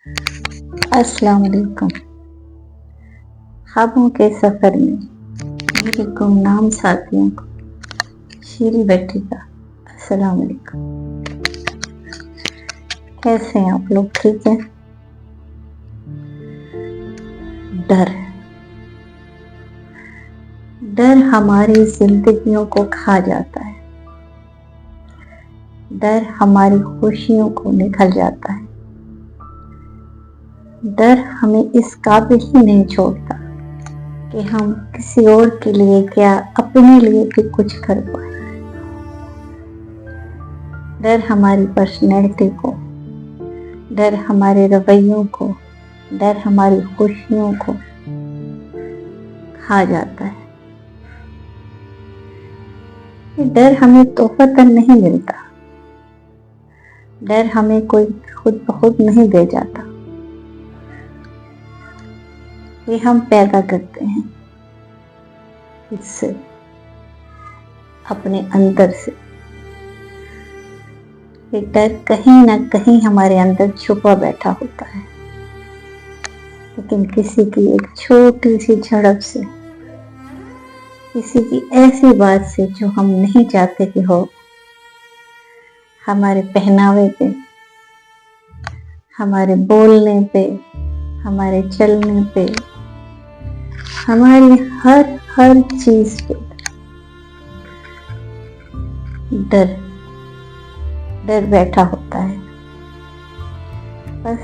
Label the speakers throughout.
Speaker 1: अस्सलाम वालेकुम। ख्वाबों के सफर में मेरे गुमनाम साथियों को शीरी भट्टी का अस्सलाम वालेकुम। कैसे हैं आप लोग? ठीक हैं? डर डर हमारी जिंदगियों को खा जाता है। डर हमारी खुशियों को निगल जाता है। डर हमें इस काबिल ही नहीं छोड़ता कि हम किसी और के लिए क्या अपने लिए भी कुछ कर पाए। डर हमारी पर्सनैलिटी को, डर हमारे रवैयों को, डर हमारी खुशियों को खा जाता है। ये डर हमें तोहफतन नहीं मिलता। डर हमें कोई खुद ब खुद नहीं दे जाता। ये हम पैदा करते हैं इससे, अपने अंदर से। ये डर कहीं ना कहीं हमारे अंदर छुपा बैठा होता है, लेकिन किसी की एक छोटी सी झड़प से, किसी की ऐसी बात से जो हम नहीं चाहते कि हो, हमारे पहनावे पे, हमारे बोलने पे, हमारे चलने पे, हमारी हर चीज पे डर बैठा होता है। बस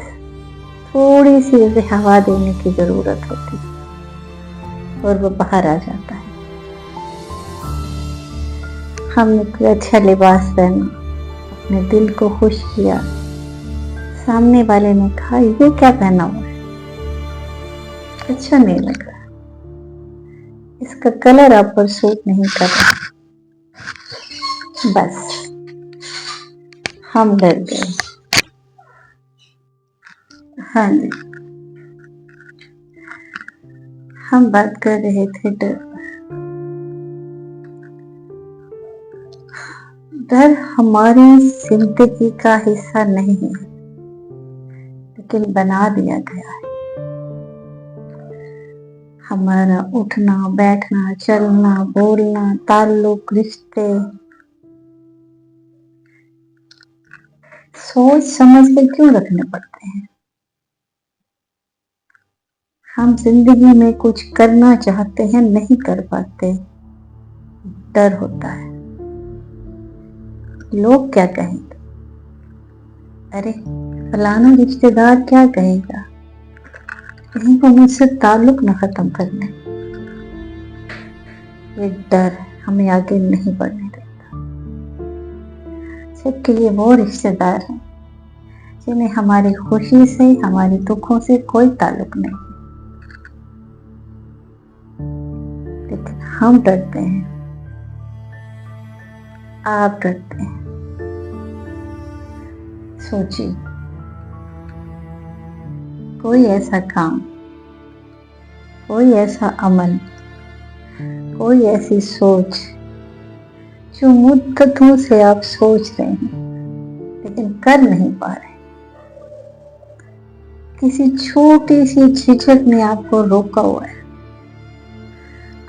Speaker 1: थोड़ी सी उसे हवा देने की जरूरत होती है और वो बाहर आ जाता है। हमने कोई अच्छा लिबास पहना, अपने दिल को खुश किया, सामने वाले ने कहा ये क्या पहना हुआ है, अच्छा नहीं लग रहा, इसका कलर आप पर सूट नहीं कर रहा। बस हम डर गए। हाँ जी, हम बात कर रहे थे डर। डर हमारी जिंदगी का हिस्सा नहीं है, लेकिन बना दिया गया है। हमारा उठना, बैठना, चलना, बोलना, ताल्लुक, रिश्ते सोच समझ के क्यों रखने पड़ते हैं? हम जिंदगी में कुछ करना चाहते हैं, नहीं कर पाते, डर होता है। लोग क्या कहेंगे? अरे फलाना रिश्तेदार क्या कहेगा, कहीं को मुझसे ताल्लुक न खत्म करने। ये डर हमें आगे नहीं बढ़ने देता। सबके लिए वो रिश्तेदार हैं जिन्हें हमारी खुशी से, हमारे दुखों से कोई ताल्लुक नहीं, लेकिन हम डरते हैं, आप डरते हैं। सोचिए, कोई ऐसा काम, कोई ऐसा अमल, कोई ऐसी सोच जो मुद्दतों से आप सोच रहे हैं लेकिन कर नहीं पा रहे। किसी छोटी सी झिझक ने आपको रोका हुआ है,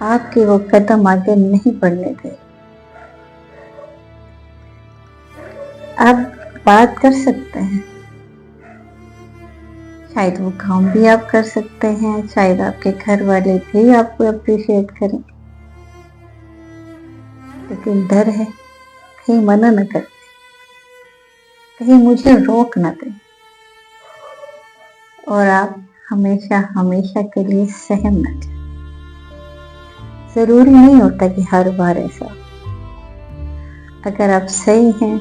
Speaker 1: आपके वो कदम आगे नहीं बढ़ने दे। आप बात कर सकते हैं, शायद वो काम भी आप कर सकते हैं, शायद आपके घर वाले भी आपको अप्रिशिएट करें, लेकिन डर है कहीं मना न कर, कहीं मुझे रोक न दे और आप हमेशा हमेशा के लिए सहम न जाए। जरूरी नहीं होता कि हर बार ऐसा। अगर आप सही हैं,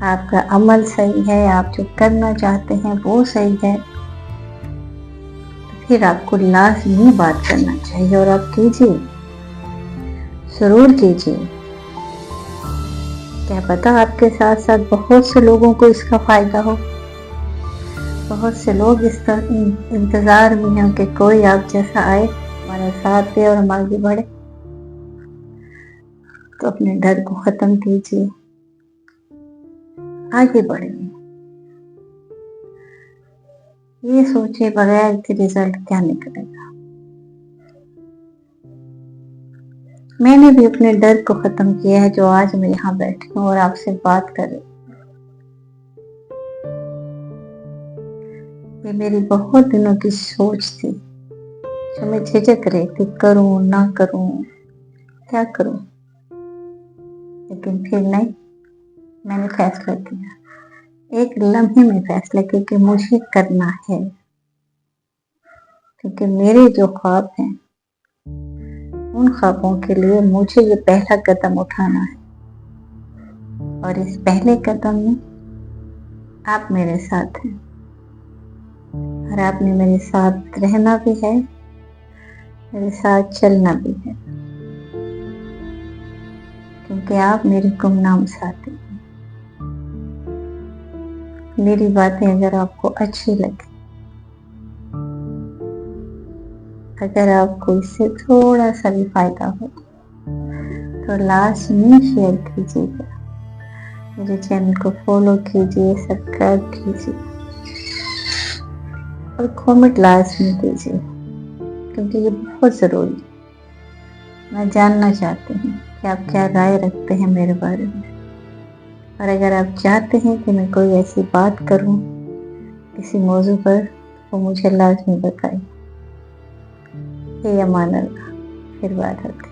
Speaker 1: आपका अमल सही है, आप जो करना चाहते हैं वो सही है, तो फिर आपको लाज़मी बात करना चाहिए और आप कीजिए, जरूर कीजिए। क्या पता आपके साथ साथ बहुत से लोगों को इसका फायदा हो। बहुत से लोग इस इंतजार में हैं कि कोई आप जैसा आए, हमारा साथ दे और हम आगे बढ़े। तो अपने डर को खत्म कीजिए, आगे बढ़िए। ये सोचे बगैर कि रिजल्ट क्या निकलेगा। मैंने भी अपने डर को खत्म किया है, जो आज मैं यहाँ बैठी हूँ और आपसे बात कर रही हूँ। ये मेरी बहुत दिनों की सोच थी, जो मैं झिझक रही थी, करूं ना करूं, क्या करूं। लेकिन फिर नहीं, मैंने फैसला किया, एक लम्हे में फैसला किया कि मुझे करना है। क्योंकि मेरे जो ख्वाब हैं, उन ख्वाबों के लिए मुझे ये पहला कदम उठाना है। और इस पहले कदम में आप मेरे साथ हैं, और आपने मेरे साथ रहना भी है, मेरे साथ चलना भी है, क्योंकि आप मेरे गुमनाम साथी हैं। मेरी बातें अगर आपको अच्छी लगे, अगर आपको इससे थोड़ा सा भी फायदा हो, तो लास्ट में शेयर कीजिएगा, मेरे चैनल को फॉलो कीजिए, सब्सक्राइब कीजिए और कमेंट लास्ट में कीजिए, क्योंकि ये बहुत ज़रूरी है। मैं जानना चाहती हूँ कि आप क्या राय रखते हैं मेरे बारे में, और अगर आप चाहते हैं कि मैं कोई ऐसी बात करूँ किसी मौजू पर, तो मुझे लाजमी बताइए। ये अमान अल्लाह, फिर बात होती है।